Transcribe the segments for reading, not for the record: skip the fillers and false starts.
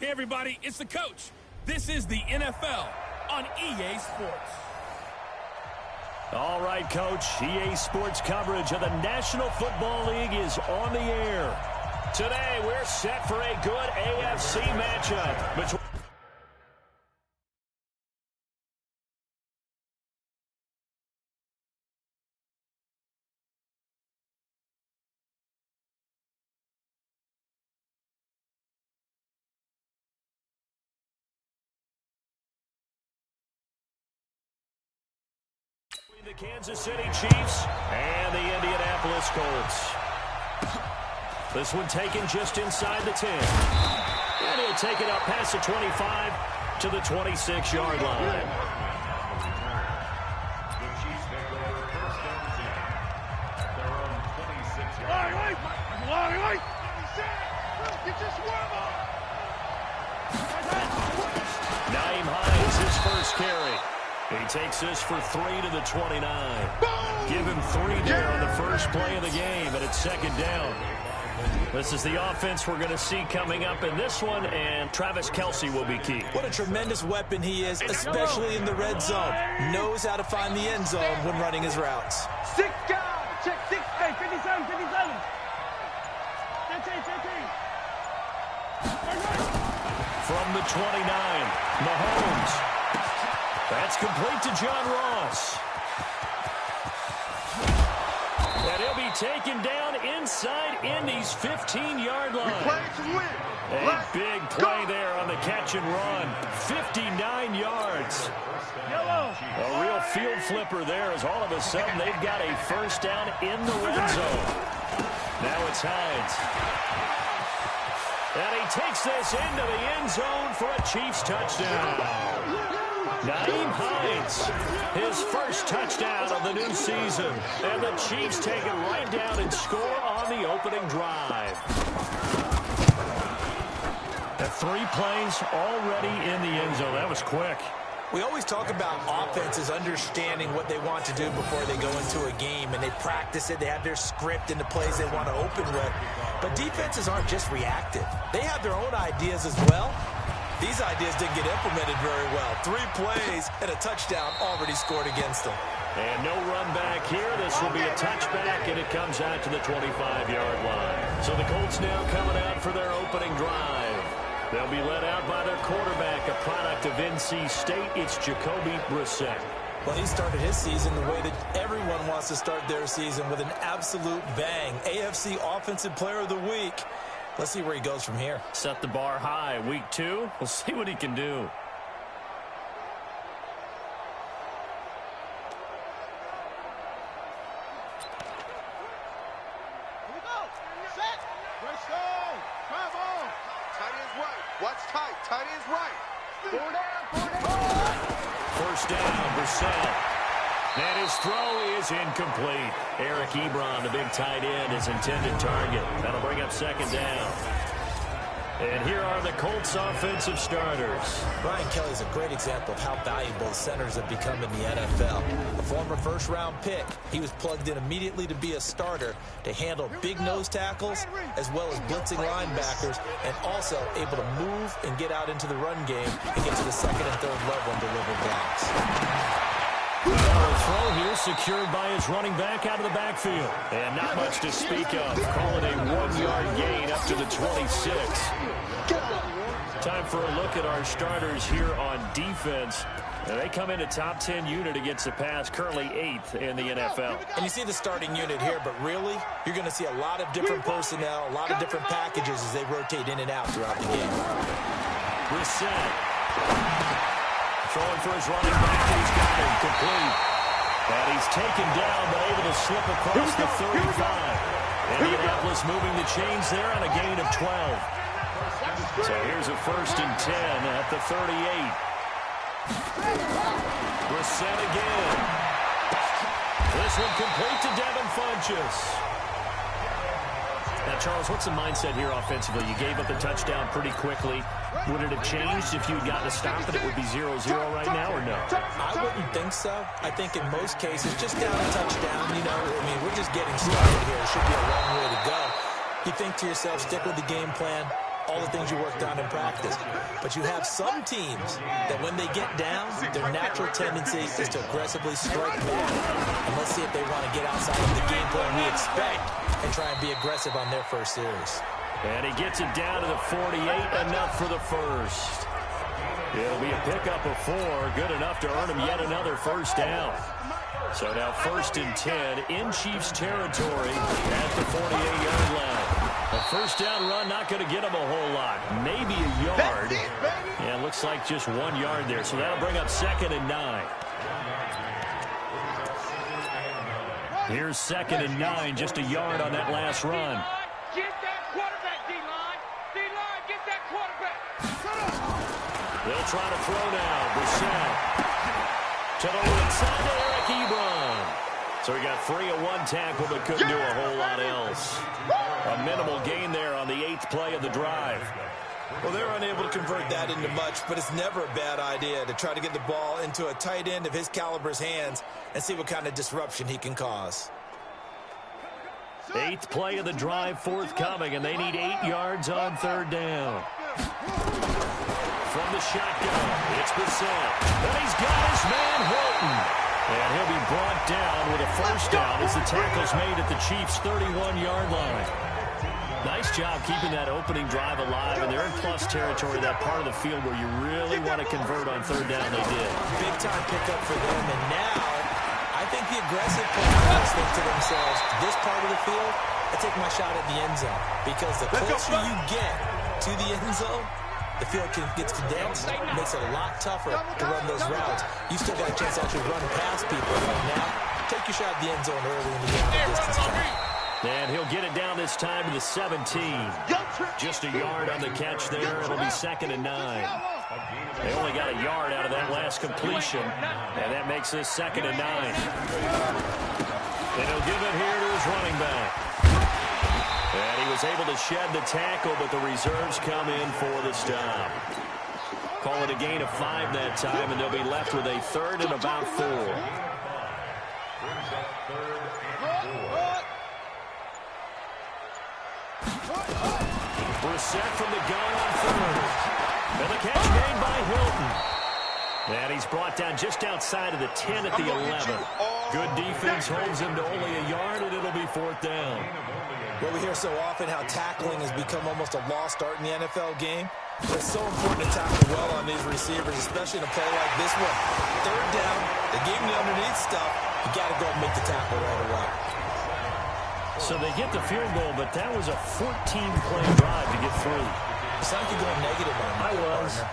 Hey, everybody, it's the coach. This is the NFL on EA Sports. All right, Coach. EA Sports coverage of the National Football League is on the air. Today, we're set for a good AFC matchup between the Kansas City Chiefs and the Indianapolis Colts. This one taken just inside the 10. And he'll take it up past the 25 to the 26-yard line. The Chiefs make their first down at their own 26-yard line. Naeem Hines, his first carry. He takes this for 3 to the 29. Give him 3 there on the first play of the game, and it's second down. This is the offense we're going to see coming up in this one, and Travis Kelce will be key. What a tremendous weapon he is, especially in the red zone. Knows how to find the end zone when running his routes. 6 guys. Check 6. Hey, 57, 57. 13. From the 29, Mahomes. That's complete to John Ross. And he'll be taken down inside Indy's 15-yard line. A big play there on the catch and run. 59 yards. A real field flipper there as all of a sudden they've got a first down in the red zone. Now it's Hines. And he takes this into the end zone for a Chiefs touchdown. Naeem Hines, his first touchdown of the new season. And the Chiefs take it right down and score on the opening drive. The 3 plays already in the end zone. That was quick. We always talk about offenses understanding what they want to do before they go into a game, and they practice it. They have their script and the plays they want to open with. But defenses aren't just reactive. They have their own ideas as well. These ideas didn't get implemented very well. 3 plays and a touchdown already scored against them. And no run back here. This will be a touchback, and it comes out to the 25-yard line. So the Colts now coming out for their opening drive. They'll be led out by their quarterback, a product of NC State. It's Jacoby Brissett. Well, he started his season the way that everyone wants to start their season, with an absolute bang. AFC Offensive Player of the Week. Let's see where he goes from here. Set the bar high. Week 2, we'll see what he can do. First down, Brissett. And his throw is incomplete. Eric Ebron, the big tight end, his intended target. That'll bring up second down. And here are the Colts offensive starters. Brian Kelly's a great example of how valuable centers have become in the NFL. A former first-round pick, he was plugged in immediately to be a starter to handle big nose tackles as well as blitzing linebackers, and also able to move and get out into the run game and get to the second and third level and deliver blocks. The throw here secured by his running back out of the backfield. And not much to speak of. Call it a 1-yard gain up to the 26. Time for a look at our starters here on defense. And they come in a top 10 unit against the pass, currently 8th in the NFL. And you see the starting unit here, but really, you're going to see a lot of different personnel, a lot of different packages as they rotate in and out throughout the game. Brissett. Throwing for his running back, and he's got him complete. And he's taken down, but able to slip across the 35. Indianapolis moving the chains there on a gain of 12. So here's a 1st and 10 at the 38. Brissett again. This one complete to Devin Funchess. Now, Charles, what's the mindset here offensively? You gave up the touchdown pretty quickly. Would it have changed if you had gotten a stop and it would be 0-0 right now, or no? I wouldn't think so. I think in most cases, just down a touchdown, you know, I mean, we're just getting started here. It should be a long way to go. You think to yourself, stick with the game plan. all the things you worked on in practice. But you have some teams that when they get down, their natural tendency is to aggressively strike back. And let's see if they want to get outside of the game plan we expect and try and be aggressive on their first series. And he gets it down to the 48, enough for the first. It'll be a pickup of 4, good enough to earn him yet another first down. So now 1st and 10 in Chiefs territory at the 48-yard line. A first down run not going to get him a whole lot. Maybe a yard. Yeah, it looks like just 1 yard there. So that'll bring up 2nd and 9. Here's 2nd and 9, just a yard on that last run. Get that quarterback, D-line. D-line, get that quarterback. They'll try to throw now. Brissett to the right side to Eric Ebron. So he got free of 1 tackle, but couldn't do a whole lot else. A minimal gain there on the 8th play of the drive. Well, they're unable to convert that into much, but it's never a bad idea to try to get the ball into a tight end of his caliber's hands and see what kind of disruption he can cause. 8th play of the drive forthcoming, and they need 8 yards on 3rd down. From the shotgun, it's Brissett. And he's got his man Hilton. And he'll be brought down with a first down as the tackle's made at the Chiefs' 31-yard line. Nice job keeping that opening drive alive, and they're in plus territory, that part of the field where you really want to convert on 3rd down. They did. Big-time pickup for them, and now I think the aggressive players think to themselves, this part of the field, I take my shot at the end zone, because the closer you get to the end zone, the field gets condensed, makes it a lot tougher to run those routes. You still got a chance to actually run past people right now. Take your shot at the end zone early in the game with distance count. And he'll get it down this time to the 17. Just a yard on the catch there. It'll be 2nd and 9. They only got a yard out of that last completion, and that makes this 2nd and 9. And he'll give it here to his running back. And he was able to shed the tackle, but the reserves come in for the stop. Call it a gain of 5 that time, and they'll be left with a 3rd and about 4. Brissett from the gun on 3rd. And the catch made by Hilton. And he's brought down just outside of the 10 at the 11. Good defense holds him to only a yard, and it'll be 4th down. Well, we hear so often how tackling has become almost a lost art in the NFL game. It's so important to tackle well on these receivers, especially in a play like this one. 3rd down, they gave him the underneath stuff. You got to go and make the tackle right away. So they get the field goal, but that was a 14-play drive to get through. It sounds like you're going negative on that.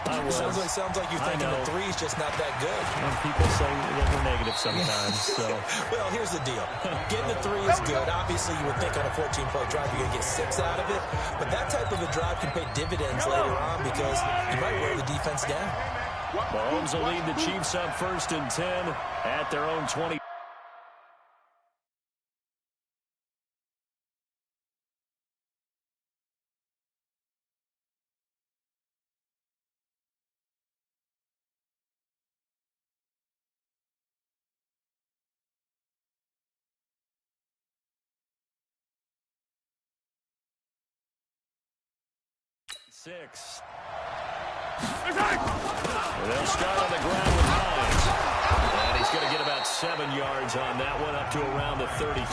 I was. It sounds like you're thinking the 3's just not that good. And people say that we're negative sometimes. So. Well, here's the deal. Getting the 3 is good. Obviously, you would think on a 14-play drive you're going to get 6 out of it. But that type of a drive can pay dividends later on because you might wear the defense down. Mahomes will lead the Chiefs up 1st and 10 at their own 20. Six. And they'll start on the ground with Hines. And he's going to get about 7 yards on that one, up to around the 33.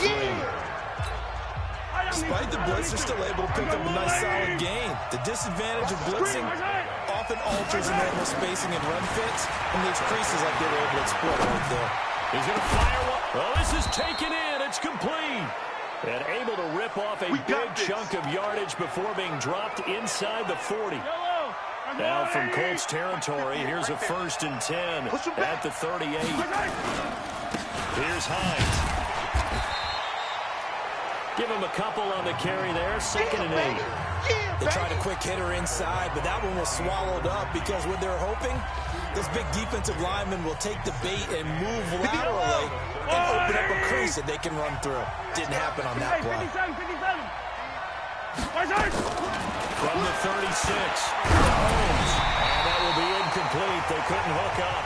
Despite the blitz, they're still able to pick up a nice solid gain. The disadvantage of blitzing often alters the normal spacing and run fits and leaves creases like they were able to exploit right there. He's going to fire one. Oh, this is taken in. It's complete. And able to rip off a big chunk of yardage before being dropped inside the 40. Now from Colts territory, here's a 1st and 10 at the 38. Here's Hines. Give him a couple on the carry there, 2nd and 8. They tried a quick hitter inside, but that one was swallowed up because what they're hoping, those big defensive linemen will take the bait and move laterally and open up a crease that they can run through. Didn't happen on that play. From the 36, Mahomes. And that will be incomplete. They couldn't hook up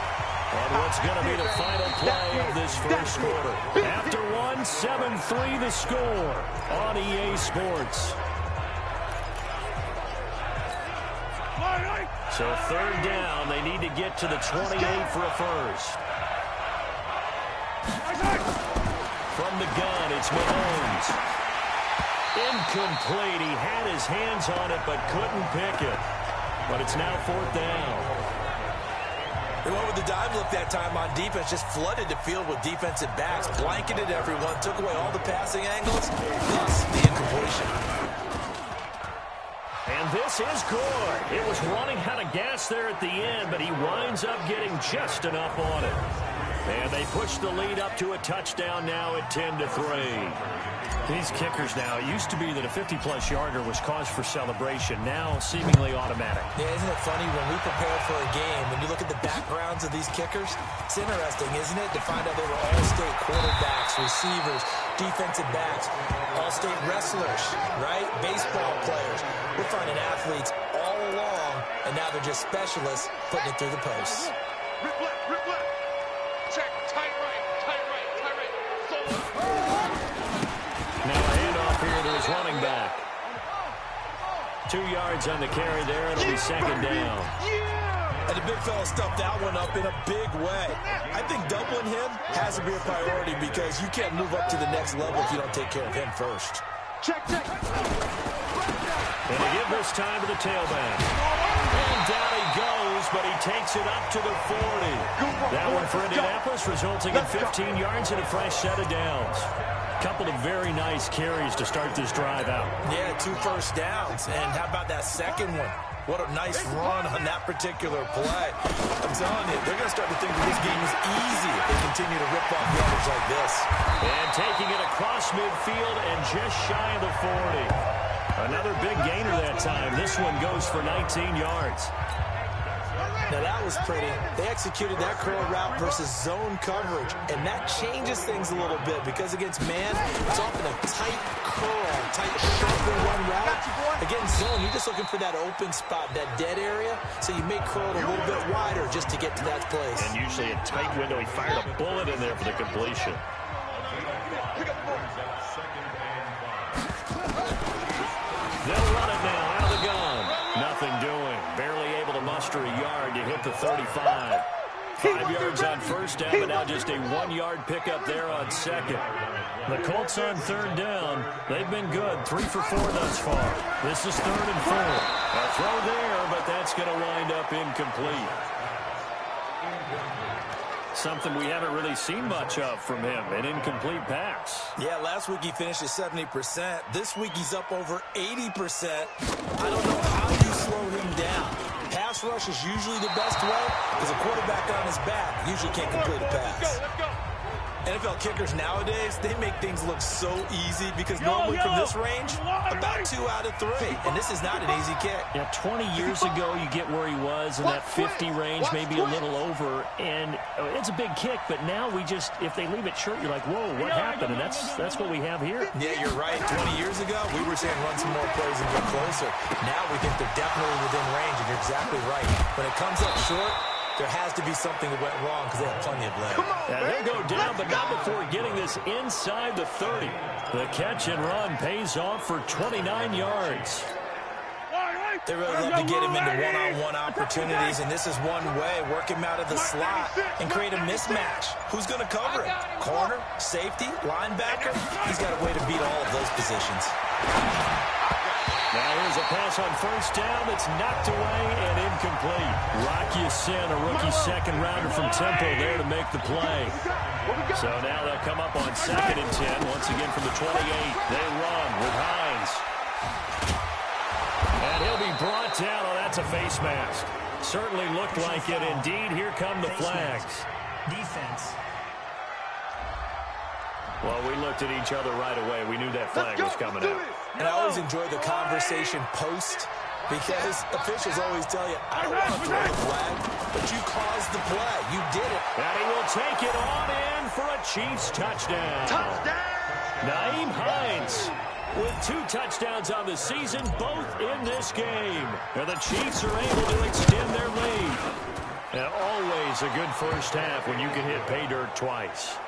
on what's going to be the final play of this first quarter. After one, 7-3 the score on EA Sports. So third down, they need to get to the 28 for a first. From the gun, it's Mahomes. Incomplete. He had his hands on it, but couldn't pick it. But it's now fourth down. They went with the dive look that time on defense, just flooded the field with defensive backs, blanketed everyone, took away all the passing angles, thus the incompletion. And this is good. It was running out of gas there at the end, but he winds up getting just enough on it. And they push the lead up to a touchdown now at 10-3. These kickers now, it used to be that a 50-plus yarder was cause for celebration. Now, seemingly automatic. Yeah, isn't it funny when we prepare for a game, when you look at the backgrounds of these kickers, it's interesting, isn't it, to find out they were all-state quarterbacks, receivers, defensive backs, all-state wrestlers, right? Baseball players. We're finding athletes all along, and now they're just specialists putting it through the posts. Rip left, rip left. Check, tight right, tight right, tight right. Now a handoff here to his running back. 2 yards on the carry there. It'll be second down. And the big fella stuffed that one up in a big way. I think doubling him has to be a priority because you can't move up to the next level if you don't take care of him first. Check, check. And they give this time to the tailback. And down he goes, but he takes it up to the 40. That one for Indianapolis, resulting in 15 yards and a fresh set of downs. Couple of very nice carries to start this drive out. Yeah, 2 first downs. And how about that second one? What a nice run on that particular play. I'm telling you, they're going to start to think that this game is easy if they continue to rip off yardage like this. And taking it across midfield and just shy of the 40. Another big gainer that time. This one goes for 19 yards. Now that was pretty. They executed that curl route versus zone coverage, and that changes things a little bit because against man, it's often a tight curl, tight, sharply run route. Against zone, you're just looking for that open spot, that dead area, so you may curl it a little bit wider just to get to that place. And usually a tight window. He fired a bullet in there for the completion. They'll run it now out of the gun. Nothing doing. Barely able to muster a yard to hit the 35. 5 yards on first down, but now just a 1-yard pickup there on second. The Colts on third down. They've been good. 3 for 4 thus far. This is 3rd and 4. A throw there, but that's going to wind up incomplete. Something we haven't really seen much of from him, an incomplete pass. Yeah, last week he finished at 70%. This week he's up over 80%. I don't know how you slow him down. Pass rush is usually the best way because a quarterback on his back usually can't complete a pass. Let's go. NFL kickers nowadays, they make things look so easy because normally from this range, about 2 out of 3. And this is not an easy kick. Yeah, 20 years ago, you get where he was in that 50 range, maybe a little over. And it's a big kick, but now we just, if they leave it short, you're like, whoa, what happened? And that's what we have here. Yeah, you're right. 20 years ago, we were saying run some more plays and get closer. Now we think they're definitely within range, and you're exactly right. When it comes up short, there has to be something that went wrong because they have plenty of leg. They'll go down, but not before getting this inside the 30. The catch and run pays off for 29 yards. They really love to get him into one-on-one opportunities, and this is one way. Work him out of the slot and create a mismatch. Who's going to cover it? Corner, safety, linebacker? He's got a way to beat all of those positions. Now here's a pass on first down that's knocked away and incomplete. Rocky Sin, a rookie second-rounder from Temple there to make the play. So now they'll come up on 2nd and 10. Once again from the 28. They run with Hines. And he'll be brought down. Oh, that's a face mask. Certainly looked like it. Indeed, here come the flags. Defense. Well, we looked at each other right away. We knew that flag was coming out. And I always enjoy the conversation post because officials always tell you, I don't want to throw the flag, but you caused the play. You did it. And he will take it on in for a Chiefs touchdown. Nyheim Hines with 2 touchdowns on the season, both in this game. And the Chiefs are able to extend their lead. And always a good first half when you can hit pay dirt twice.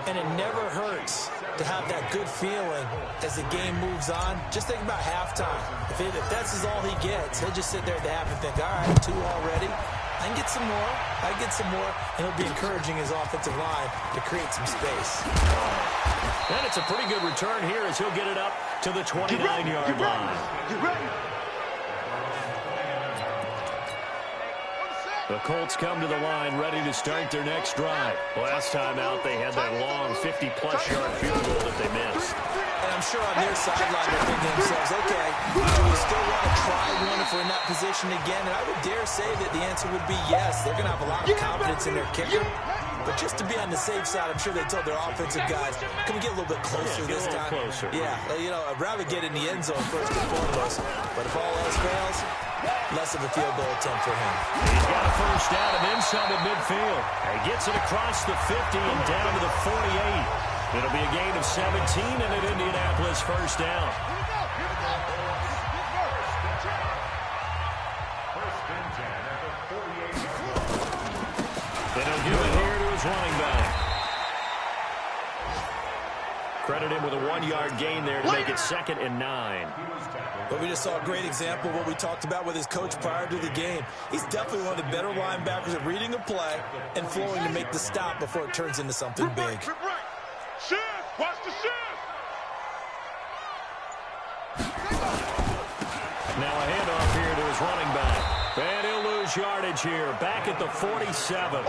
And it never hurts to have that good feeling as the game moves on. Just think about halftime. If that's all he gets, he'll just sit there at the half and think, all right, 2 already. I can get some more. I can get some more. And he'll be encouraging his offensive line to create some space. And it's a pretty good return here as he'll get it up to the 29-yard line. Get ready. The Colts come to the line ready to start their next drive. Last time out, they had that long 50-plus yard field goal that they missed. And I'm sure on their sideline they're thinking to themselves, okay, do we still want to try one if we're in that position again? And I would dare say that the answer would be yes. They're going to have a lot of confidence in their kicker. But just to be on the safe side, I'm sure they told their offensive guys, can we get a little bit closer this time? Closer. Yeah, you know, I'd rather get in the end zone first and foremost. But if all else fails, less of a field goal attempt for him. He's got a first down and inside of midfield. He gets it across the 50 and down to the 48. It'll be a gain of 17 and an Indianapolis first down. And he'll give it here to his running back. Credit him with a 1-yard gain there to make it 2nd and 9. But we just saw a great example of what we talked about with his coach prior to the game. He's definitely one of the better linebackers at reading a play and flowing to make the stop before it turns into something big. Shift! Watch the shift! Now a handoff here to his running back. And he'll lose yardage here, back at the 47.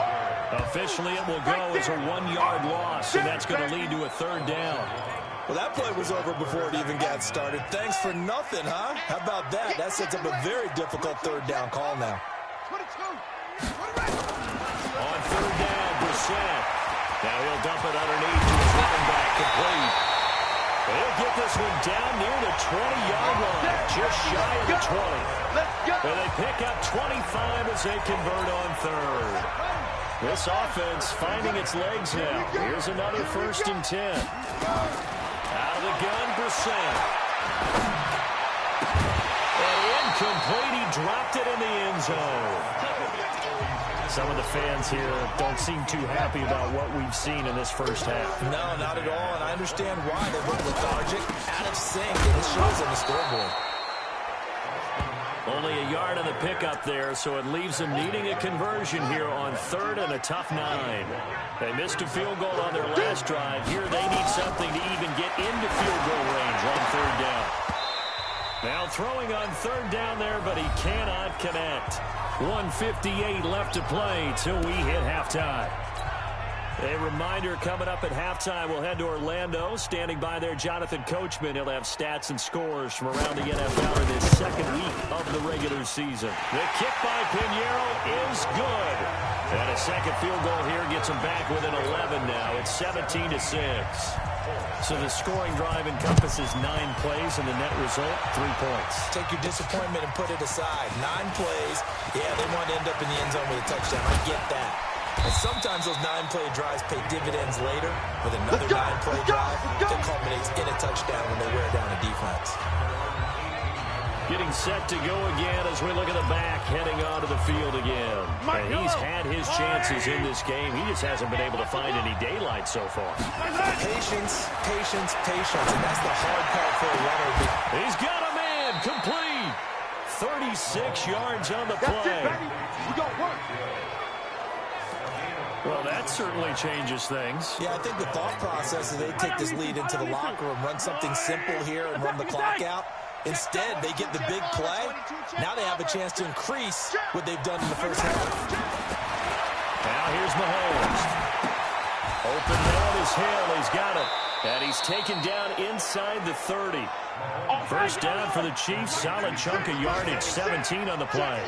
Officially, it will go as a 1-yard loss, and that's going to lead to a 3rd down. Well, that play was over before it even got started. Thanks for nothing, huh? How about that? That sets up a very difficult 3rd down call now. 22. On 3rd down, Brissett. Now he'll dump it underneath to his running back, complete. He'll get this one down near the 20-yard line, just shy of the 20. And they pick up 25 as they convert on 3rd. This offense finding its legs now. Here's another 1st and 10. Out of the gun, Brissett. And incomplete. He dropped it in the end zone. Some of the fans here don't seem too happy about what we've seen in this first half. No, not at all, and I understand why. They've been lethargic, out of sync, and it shows on the scoreboard. Only a yard on the pickup there, so it leaves them needing a conversion here on 3rd and a tough 9. They missed a field goal on their last drive. Here they need something to even get into field goal range on 3rd down. Now throwing on 3rd down there, but he cannot connect. 1:58 left to play till we hit halftime. A reminder coming up at halftime, we'll head to Orlando. Standing by there, Jonathan Coachman. He'll have stats and scores from around the NFL in this 2nd week of the regular season. The kick by Pinheiro is good. And a 2nd field goal here gets him back within 11 now. It's 17-6. So the scoring drive encompasses 9 plays, and the net result, 3 points. Take your disappointment and put it aside. 9 plays. Yeah, they want to end up in the end zone with a touchdown. I get that. And sometimes those 9-play drives pay dividends later with another 9-play drive that culminates in a touchdown when they wear down a defense. Getting set to go again as we look at the back, heading onto the field again. And he's had his chances in this game. He just hasn't been able to find any daylight so far. Patience, patience, patience, and that's the hard part for a runner. He's got a man, complete. 36 yards on the play. We got work. Well, that certainly changes things. Yeah, I think the thought process is they take this lead into the locker room, run something simple here and run the clock out. Instead, they get the big play. Now they have a chance to increase what they've done in the first half. Now here's Mahomes. Open down his hill. He's got it. And he's taken down inside the 30. First down for the Chiefs. Solid chunk of yardage. 17 on the play.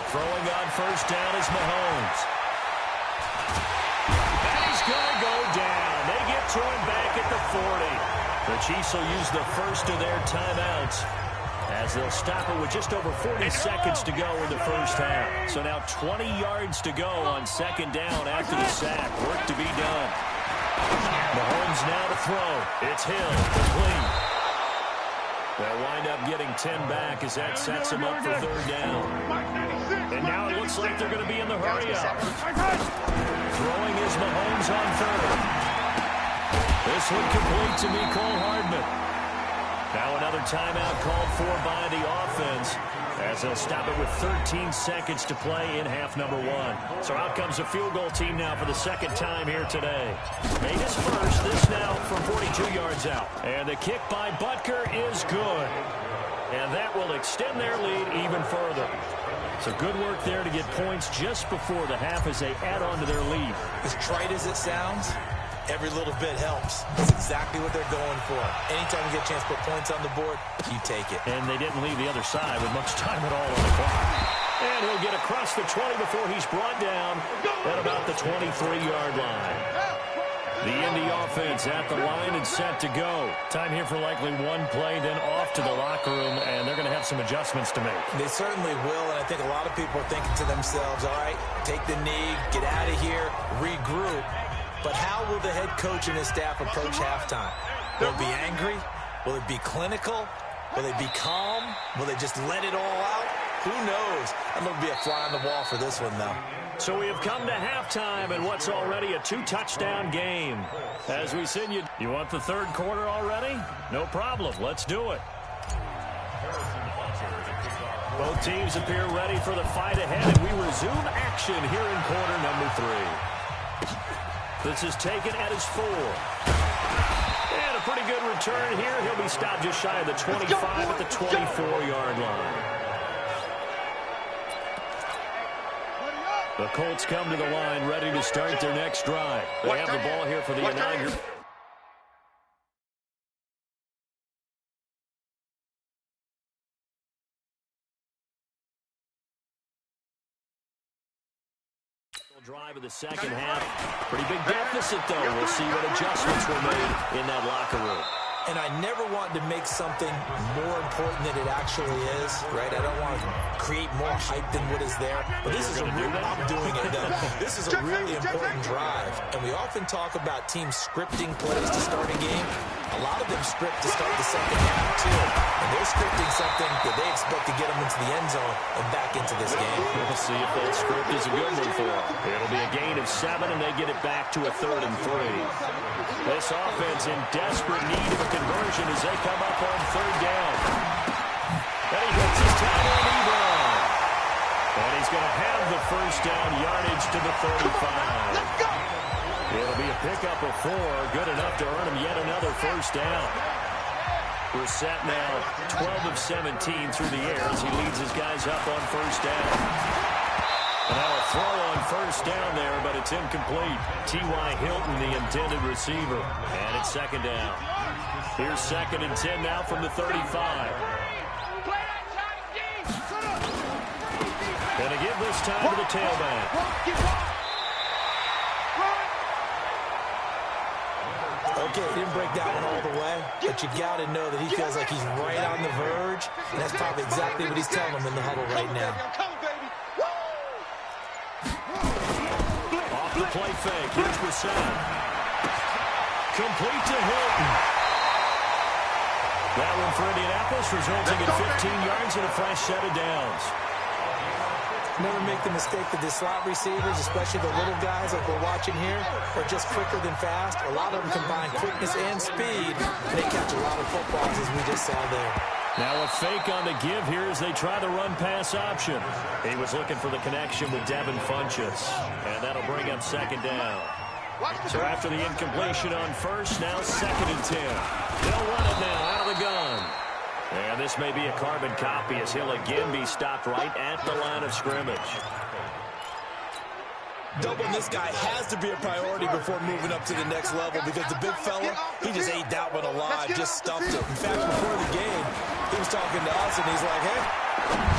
Throwing on first down is Mahomes. And he's going to go down. They get to him back at the 40. The Chiefs will use the first of their timeouts as they'll stop it with just over 40 seconds to go in the first half. So now 20 yards to go on 2nd down after the sack. Work to be done. Mahomes now to throw. It's Hill, complete. They'll wind up getting 10 back as that sets them up for third down. And now it looks like they're going to be in the hurry-up. Throwing is Mahomes on third. This one complete to Mecole Hardman. Now another timeout called for by the offense as they'll stop it with 13 seconds to play in half number one. So out comes a field goal team now for the second time here today. Made his first, this now from 42 yards out. And the kick by Butker is good. And that will extend their lead even further. So good work there to get points just before the half as they add on to their lead. As trite as it sounds, every little bit helps. That's exactly what they're going for. Anytime you get a chance to put points on the board, you take it. And they didn't leave the other side with much time at all on the clock. And he'll get across the 20 before he's brought down at about the 23-yard line. The Indy offense at the line and set to go. Time here for likely one play, then off to the locker room, and they're going to have some adjustments to make. They certainly will, and I think a lot of people are thinking to themselves, all right, take the knee, get out of here, regroup. But how will the head coach and his staff approach halftime? Will it be angry? Will it be clinical? Will they be calm? Will they just let it all out? Who knows? I'm going to be a fly on the wall for this one, though. So we have come to halftime and what's already a 2-touchdown game. As we said, you want the third quarter already? No problem. Let's do it. Both teams appear ready for the fight ahead, and we resume action here in quarter number 3. This is taken at his 4. And a pretty good return here. He'll be stopped just shy of the 25 at the 24-yard line. The Colts come to the line ready to start their next drive. They have the ball here for the inaugural. Drive of the second half. Pretty big deficit, though. We'll see what adjustments were made in that locker room. And I never want to make something more important than it actually is, right? I don't want to create more hype than what is there. But this is I'm doing it, though. This is a really important drive. And we often talk about teams scripting plays to start a game. A lot of them script to start the second half, too. And they're scripting something that they expect to get them into the end zone and back into this game. We'll see if that script is a good one for them. It'll be a gain of 7, and they get it back to a 3rd and 3. This offense in desperate need of a conversion as they come up on 3rd down. And he hits his tackle and Ebron. And he's going to have the first down yardage to the 35. Let's go! It'll be a pickup of 4, good enough to earn him yet another first down. Brissett now 12 of 17 through the air as he leads his guys up on first down. And now a throw on first down there, but it's incomplete. T.Y. Hilton, the intended receiver. And it's second down. Here's 2nd and 10 now from the 35. Gonna give this time to the tailback. Okay, he didn't break that one all the way, but you got to know that he feels like he's right on the verge, and that's probably exactly what he's telling them in the huddle right now. Off the play fake, here's Brissett. Complete to Hilton. That one for Indianapolis, resulting in 15 yards and a fresh set of downs. Never make the mistake that the slot receivers, especially the little guys like we're watching here, are just quicker than fast. A lot of them combine quickness and speed, and they catch a lot of footballs, as we just saw there. Now a fake on the give here as they try the run-pass option. He was looking for the connection with Devin Funchess, and that'll bring up 2nd down. So after the incompletion on first, now 2nd and 10. They'll run it now out of the gun. And this may be a carbon copy as he'll again be stopped right at the line of scrimmage. Doubling this guy has to be a priority before moving up to the next level because the big fella, he just ate that one alive, just stuffed it. In fact, before the game, he was talking to us, and he's like, hey,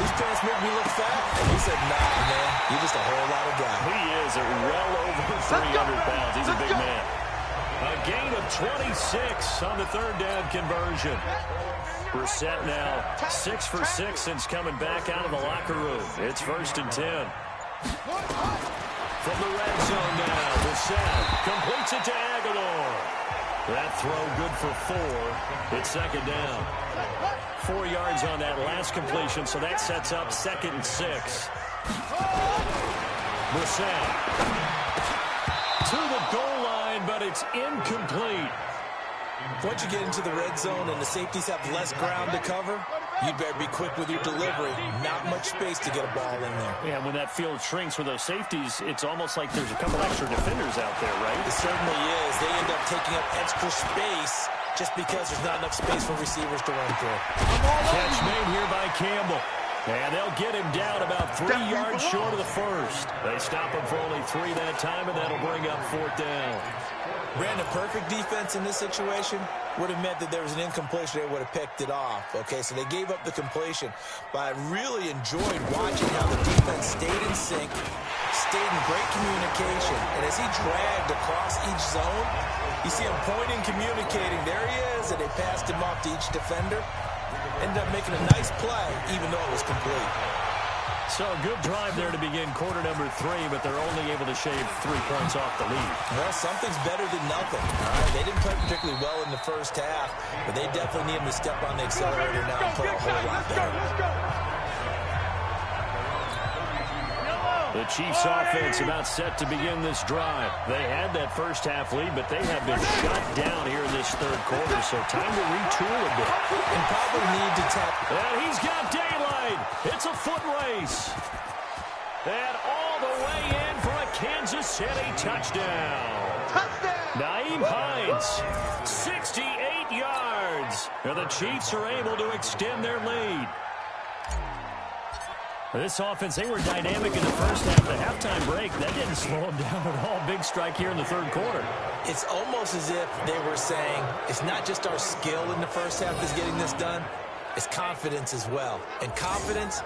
these pants make me look fat. And he said, nah, man, you're just a whole lot of guy. He is at well over 300 pounds. He's a big man. A gain of 26 on the 3rd down conversion. Brissett now 6 for 6 since coming back out of the locker room. It's 1st and 10. From the red zone now, Brissett completes it to Aguilar. That throw good for 4. It's second down. 4 yards on that last completion, so that sets up 2nd and 6. Brissett to the goal line, but it's incomplete. Once you get into the red zone and the safeties have less ground to cover, you'd better be quick with your delivery. Not much space to get a ball in there. Yeah, when that field shrinks for those safeties, it's almost like there's a couple extra defenders out there, right? It certainly is. They end up taking up extra space just because there's not enough space for receivers to run through. Catch made here by Campbell. And they'll get him down about 3 yards short of the first. They stop him for only 3 that time, and that'll bring up 4th down. Brandon, perfect defense in this situation would have meant that there was an incompletion. They would have picked it off. Okay, so they gave up the completion. But I really enjoyed watching how the defense stayed in sync, stayed in great communication. And as he dragged across each zone, you see him pointing, communicating. There he is, and they passed him off to each defender. Ended up making a nice play, even though it was complete. So a good drive there to begin quarter number 3, but they're only able to shave 3 points off the lead. Well, something's better than nothing. All right, they didn't play particularly well in the first half, but they definitely need him to step on the accelerator now and play a whole lot better. The Chiefs offense about set to begin this drive. They had that first half lead, but they have been shut down here in this third quarter, so time to retool a bit. And probably need to tap. And he's got daylight. It's a foot race. And all the way in for a Kansas City touchdown. Nyheim Hines, 68 yards. And the Chiefs are able to extend their lead. This offense, they were dynamic in the first half. The halftime break, that didn't slow them down at all. Big strike here in the third quarter. It's almost as if they were saying, it's not just our skill in the first half that's getting this done, it's confidence as well. And confidence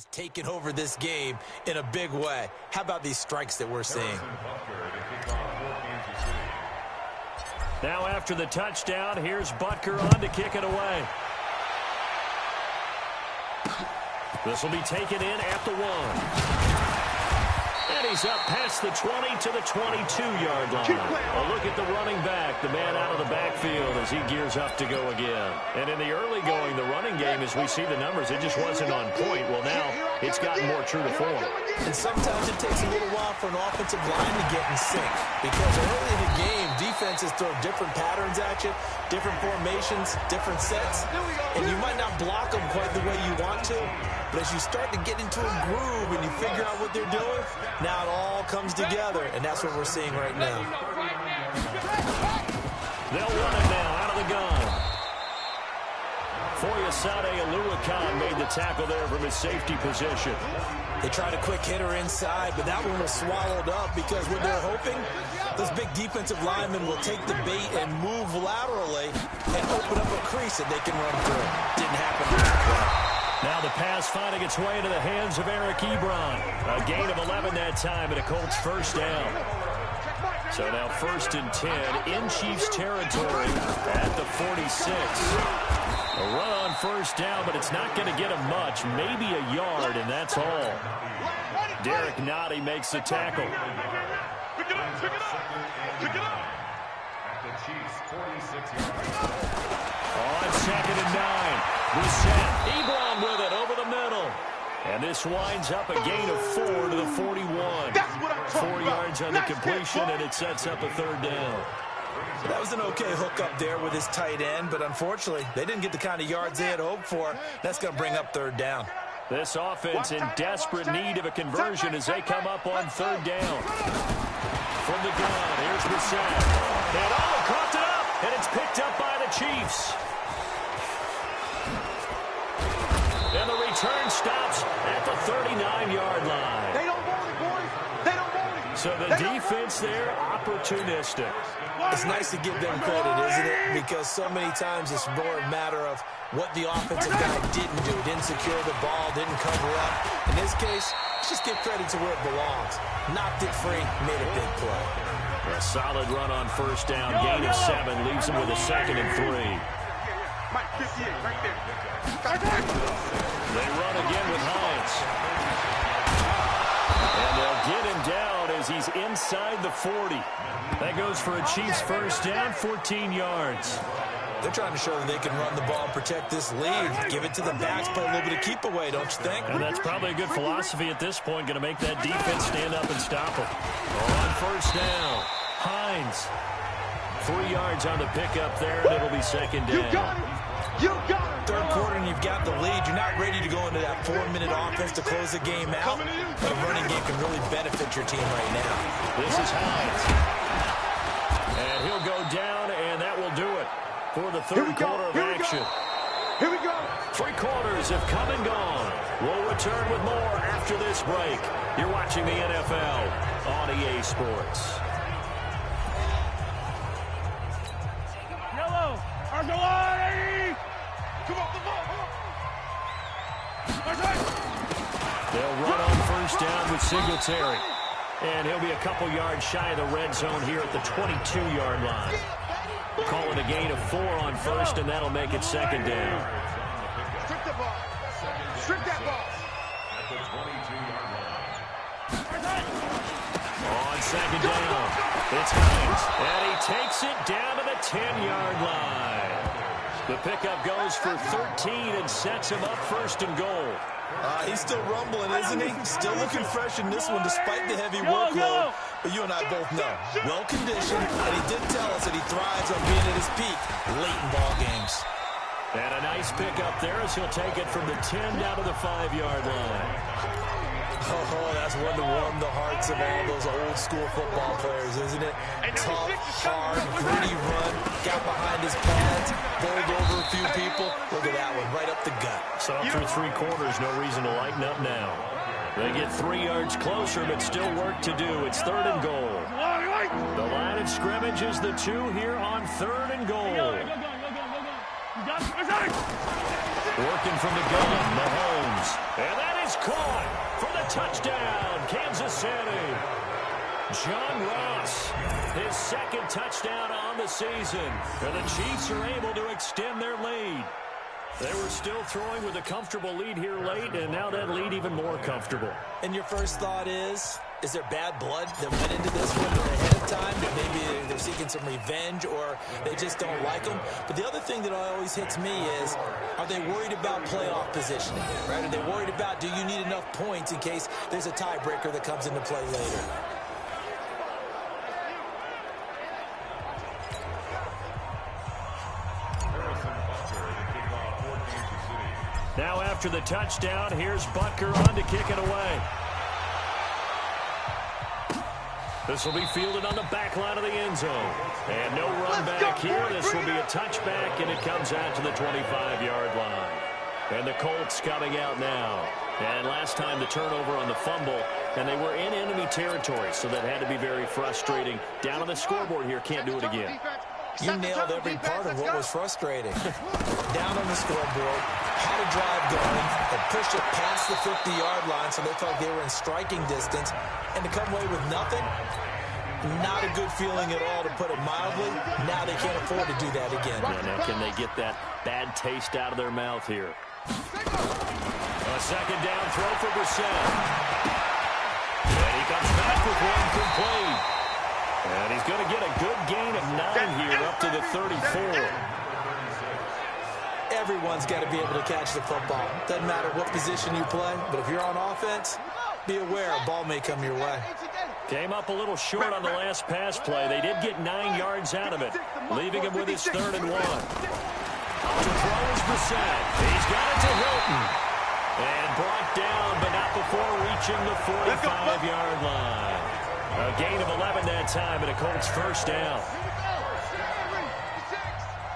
Has taken over this game in a big way. How about these strikes that we're seeing? Now after the touchdown, here's Butker on to kick it away. This will be taken in at the 1. And he's up past the 20 to the 22-yard line. A look at the running back, the man out of the backfield as he gears up to go again. And in the early going, the running game, as we see the numbers, it just wasn't on point. Well, now it's gotten more true to form. And sometimes it takes a little while for an offensive line to get in sync. Because early in the game, defenses throw different patterns at you, different formations, different sets. And you might not block them quite the way you want to. But as you start to get into a groove and you figure out what they're doing, now it all comes together, and that's what we're seeing right now. They'll run it now out of the gun. Foyesade Aluakan made the tackle there from his safety position. They tried a quick hitter inside, but that one was swallowed up because what they're hoping, those big defensive linemen will take the bait and move laterally and open up a crease that they can run through. Didn't happen on that play. Now the pass finding its way into the hands of Eric Ebron. A gain of 11 that time and a Colts first down. So now 1st and 10 in Chiefs territory at the 46. A run on first down, but it's not going to get him much. Maybe a yard, and that's all. Derek Nottie makes the tackle. Pick it up, pick it up, pick it up. At the Chiefs' 46-yard line. On 2nd and 9. Brissett, Ebron with it over the middle. And this winds up a gain of 4 to the 41. 4 yards on the completion, and it sets up a 3rd down. That was an okay hook up there with his tight end, but unfortunately, they didn't get the kind of yards they had hoped for. That's going to bring up 3rd down. This offense in desperate need of a conversion as they come up on 3rd down. From the gun, here's Brissett. And coughed it up, and it's picked up by the Chiefs. And the return stops at the 39-yard line. They don't want it, boys. They don't want it. So the defense there, opportunistic. It's nice to give them credit, isn't it? Because so many times it's more a matter of what the offensive guy didn't do. Didn't secure the ball, didn't cover up. In this case, let's just give credit to where it belongs. Knocked it free, made a big play. A solid run on first down, gain of 7, leaves him with a 2nd and 3. Mike, 58, right there. They run again with Hines. And they'll get him down as he's inside the 40. That goes for a Chiefs first down, 14 yards. They're trying to show that they can run the ball and protect this lead. Give it to the backs, put a little bit of keep away, don't you think? And that's probably a good philosophy at this point, going to make that defense stand up and stop them. On first down, Hines. 3 yards on the pickup there, and it'll be 2nd down. You got it. You got it. 3rd quarter and you've got the lead. You're not ready to go into that 4-minute offense to close the game out. But a running game can really benefit your team right now. This is Hines. And he'll go down, and that will do it for the 3rd quarter of action. Here we go. 3 quarters have come and gone. We'll return with more after this break. You're watching the NFL on EA Sports. Yellow. Argolani. Come on, come on, come on. They'll run on first down with Singletary. And he'll be a couple yards shy of the red zone here at the 22-yard line. Call it a gain of 4 on first, and that'll make it 2nd down. Strip the ball. Strip that ball. At the 22-yard line. On 2nd down, it's Hines. And he takes it down to the 10-yard line. The pickup goes for 13 and sets him up 1st and goal. He's still rumbling, isn't he? Still looking fresh in this one despite the heavy workload. But you and I both know, well-conditioned, and he did tell us that he thrives on being at his peak late in ball games. And a nice pickup there as he'll take it from the 10 down to the 5-yard line. Oh, that's one to warm the hearts of all those old-school football players, isn't it? Tough, hard, gritty run, got behind his pads, bowled over a few people. Look at that one, right up the gut. So through 3 quarters, no reason to lighten up now. They get 3 yards closer, but still work to do. It's 3rd and goal. The line of scrimmage is the 2 here on 3rd and goal. Working from the gun, Mahomes. Jones. And that is caught for the touchdown, Kansas City. John Ross, his second touchdown on the season. And the Chiefs are able to extend their lead. They were still throwing with a comfortable lead here late, and now that lead even more comfortable. And your first thought is there bad blood that went into this one ahead of time? That maybe they're seeking some revenge or they just don't like them? But the other thing that always hits me is, are they worried about playoff positioning? Right? Are they worried about, do you need enough points in case there's a tiebreaker that comes into play later? Now after the touchdown, here's Butker on to kick it away. This will be fielded on the back line of the end zone. And no run back here. This will be a touchback, and it comes out to the 25-yard line. And the Colts coming out now. And last time the turnover on the fumble, and they were in enemy territory, so that had to be very frustrating. Down on the scoreboard here, can't do it again. You nailed every part of what was frustrating. Down on the scoreboard, had a drive going, and pushed it past the 50-yard line, so they felt they were in striking distance. And to come away with nothing, not a good feeling at all, to put it mildly. Now they can't afford to do that again. Yeah, now can they get that bad taste out of their mouth here? A second down throw for Brissett. And he comes back with one complete. And he's going to get a good gain of 9 here up to the 34. Everyone's got to be able to catch the football. Doesn't matter what position you play, but if you're on offense, be aware a ball may come your way. Came up a little short on the last pass play. They did get 9 yards out of it, leaving him with his 3rd and 1. To throw is Brissett. He's got it to Hilton. And brought down, but not before reaching the 45-yard line. A gain of 11 that time, and a Colts first down.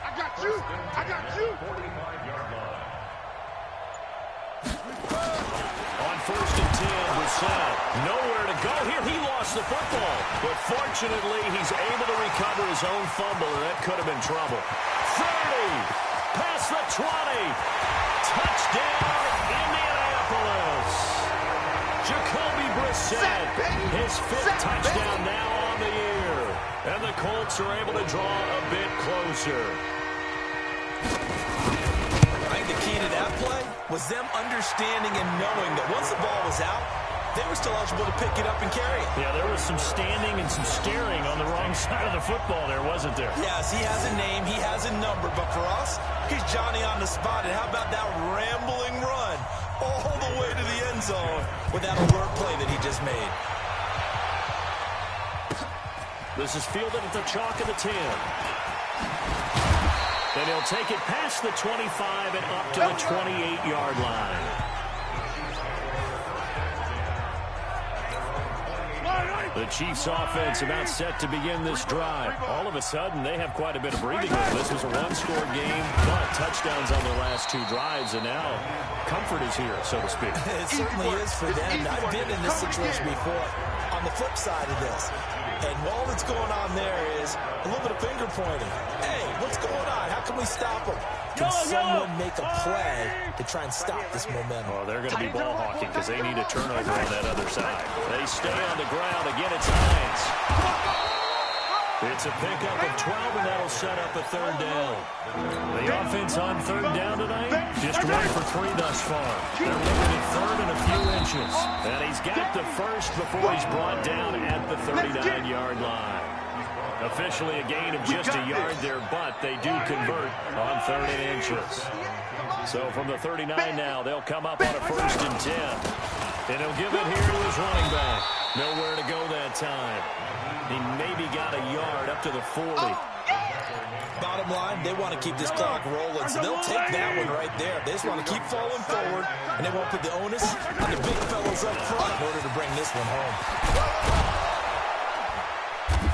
I got you. 45-yard line. On 1st and 10, Brissett. Nowhere to go here. He lost the football. But fortunately, he's able to recover his own fumble, and that could have been trouble. 30. Past the 20. Touchdown, Indianapolis. Jacoby Brissett, his 5th touchdown now on the year. And the Colts are able to draw a bit closer. I think the key to that play was them understanding and knowing that once the ball was out, they were still eligible to pick it up and carry it. Yeah, there was some standing and some staring on the wrong side of the football there, wasn't there? Yes, he has a name, he has a number, but for us, he's Johnny on the spot. And how about that rambling run all the way to the end zone with that alert play that he just made? This is fielded at the chalk of the 10. Then he'll take it past the 25 and up to the 28-yard line. The Chiefs offense about set to begin this drive. All of a sudden, they have quite a bit of breathing room. This was a one-score game, but touchdowns on their last 2 drives, and now comfort is here, so to speak. It certainly is for them. I've been in this situation before on the flip side of this. And all that's going on there is a little bit of finger pointing. Hey, what's going on? How can we stop them? Can someone make a play to try and stop this momentum? Oh, they're going to be ball hawking because they need a turnover on that other side. They stay on the ground. Again, it's Hines. It's a pickup of 12, and that'll set up a 3rd down. The offense on 3rd down tonight, just 1 for 3 thus far. They're looking at 3rd and a few inches. And he's got the first before he's brought down at the 39-yard line. Officially a gain of just a yard there, but they do convert on 3rd and inches. So from the 39 now, they'll come up on a 1st and 10. And he'll give it here to his running back. Nowhere to go that time. He maybe got a yard up to the 40. Bottom line, they want to keep this clock rolling, so they'll take that one right there. They just want to keep falling forward, and they won't put the onus on the big fellows up front in order to bring this one home.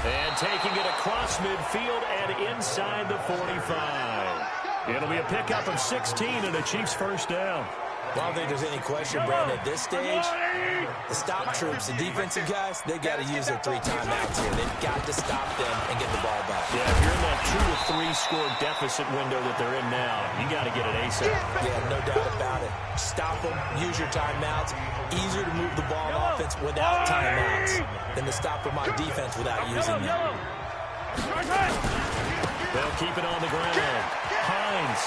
And taking it across midfield and inside the 45. It'll be a pickup of 16 and a Chiefs first down. Well, I don't think there's any question, Brandon, at this stage, the stop troops, the defensive guys, they got to use their 3 timeouts here. They've got to stop them and get the ball back. Yeah, if you're in that 2 to 3 score deficit window that they're in now, you got to get it ASAP. Yeah, no doubt about it. Stop them, use your timeouts. Easier to move the ball on offense without timeouts than to stop them on defense without using them. They'll keep it on the ground. Hines.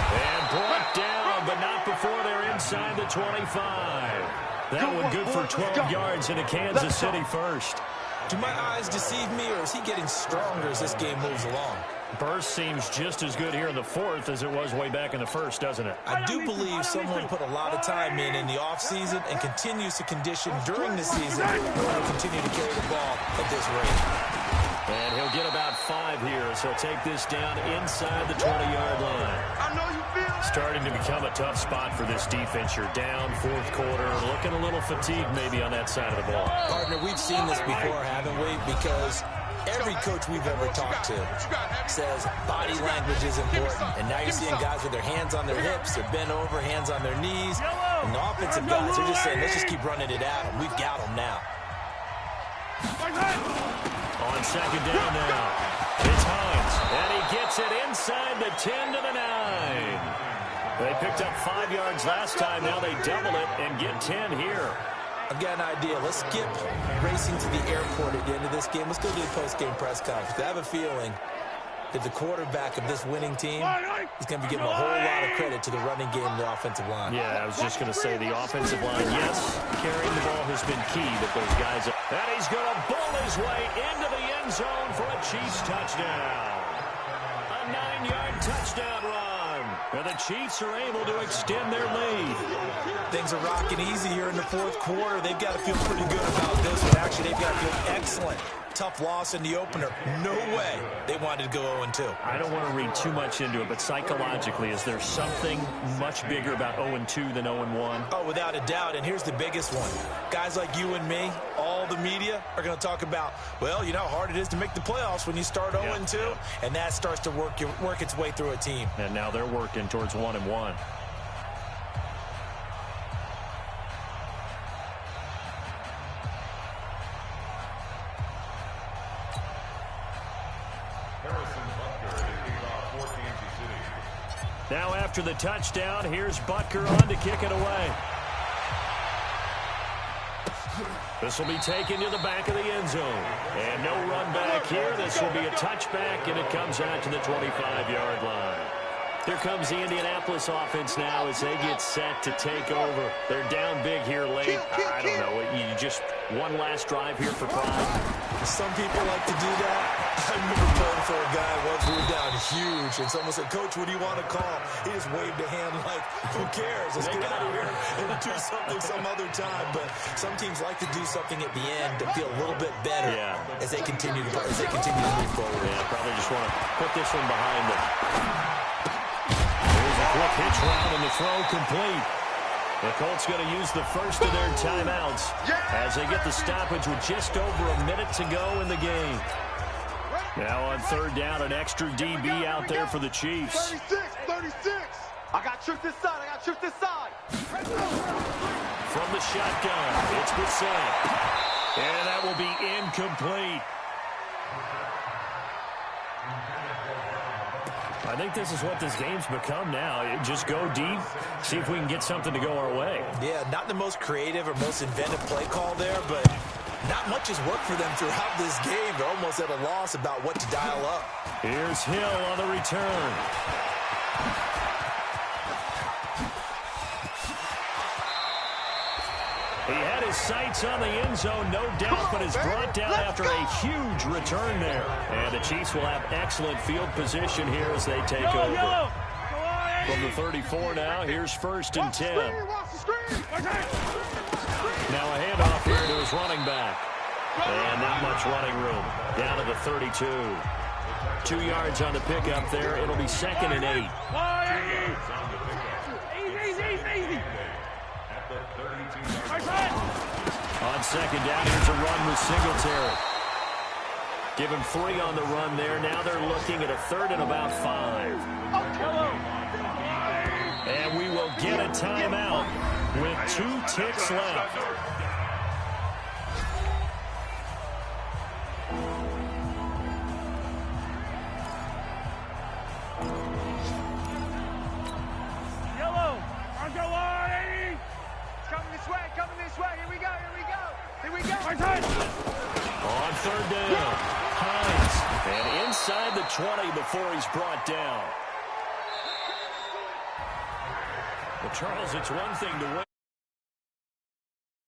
And brought down, but not before they're inside the 25. That one good for 12 yards into Kansas City first. Do my eyes deceive me, or is he getting stronger as this game moves along? Burst seems just as good here in the fourth as it was way back in the first, doesn't it? I do believe someone put a lot of time in the offseason and continues to condition during the season in order to continue to carry the ball at this rate. And he'll get about 5 here, so he'll take this down inside the 20-yard line. I know you feel it. Starting to become a tough spot for this defense. You're down fourth quarter, looking a little fatigued maybe on that side of the ball. Partner, we've seen this before, haven't we? Because every coach we've ever talked to says body language is important. And now you're seeing guys with their hands on their hips, they're bent over, hands on their knees. And the offensive guys, they're just saying, let's just keep running it at them. We've got them now. On second down now, it's Hines, and he gets it inside the 10 to the 9. They picked up 5 yards last time. Now they double it and get 10 here. I've got an idea. Let's skip racing to the airport at the end of this game. Let's go to the post-game press conference. I have a feeling that the quarterback of this winning team is going to be giving a whole lot of credit to the running game and the offensive line. Yeah, I was just going to say the offensive line, yes, carrying the ball has been key, but those guys... And he's going to bull his way into the end zone for a Chiefs touchdown. A 9-yard touchdown run. And the Chiefs are able to extend their lead. Things are rocking easy here in the fourth quarter. They've got to feel pretty good about this one. Actually, they've got to feel excellent. Tough loss in the opener. No way they wanted to go 0-2. I don't want to read too much into it, but psychologically, is there something much bigger about 0-2 than 0-1? Oh, without a doubt, and here's the biggest one. Guys like you and me, all the media, are going to talk about, well, you know how hard it is to make the playoffs when you start 0-2, and that starts to work its way through a team. And now they're working towards 1-1. Now after the touchdown, here's Butker on to kick it away. This will be taken to the back of the end zone. And no run back here. This will be a touchback, and it comes out to the 25-yard line. Here comes the Indianapolis offense now as they get set to take over. They're down big here late. I don't know. You just one last drive here for pride. Some people like to do that. I remember playing for a guy once. We were down huge, and someone said, "Coach, what do you want to call?" He just waved a hand like, "Who cares? Let's get out of here and do something some other time." But some teams like to do something at the end to feel a little bit better as they continue to move forward. Yeah, probably just want to put this one behind them. Here's a quick hitch route and the throw complete. The Colts going to use the first of their timeouts as they get the stoppage with just over a minute to go in the game. Now on third down, an extra DB out there for the Chiefs. 36. I got tripped this side. From the shotgun, it's Brissett. And that will be incomplete. I think this is what this game's become now. Just go deep, see if we can get something to go our way. Yeah, not the most creative or most inventive play call there, but not much has worked for them throughout this game. They're almost at a loss about what to dial up. Here's Hill on the return. He had his sights on the end zone, no doubt, but is brought down after a huge return there. And the Chiefs will have excellent field position here as they take over. From the 34 now, here's first and 10. Now a handoff here to his running back. And not much running room. Down to the 32. 2 yards on the pickup there. It'll be second and 8. Easy. On second down, here's a run with Singletary. Give him 3 on the run there. Now they're looking at a third and about 5. And we will get a timeout with 2 ticks left. Yellow. It's coming this way. Coming this way. Here we go. Here we go. Here we go. On 3rd down, Hines. And inside the 20 before he's brought down. Well, Charles, it's one thing to win.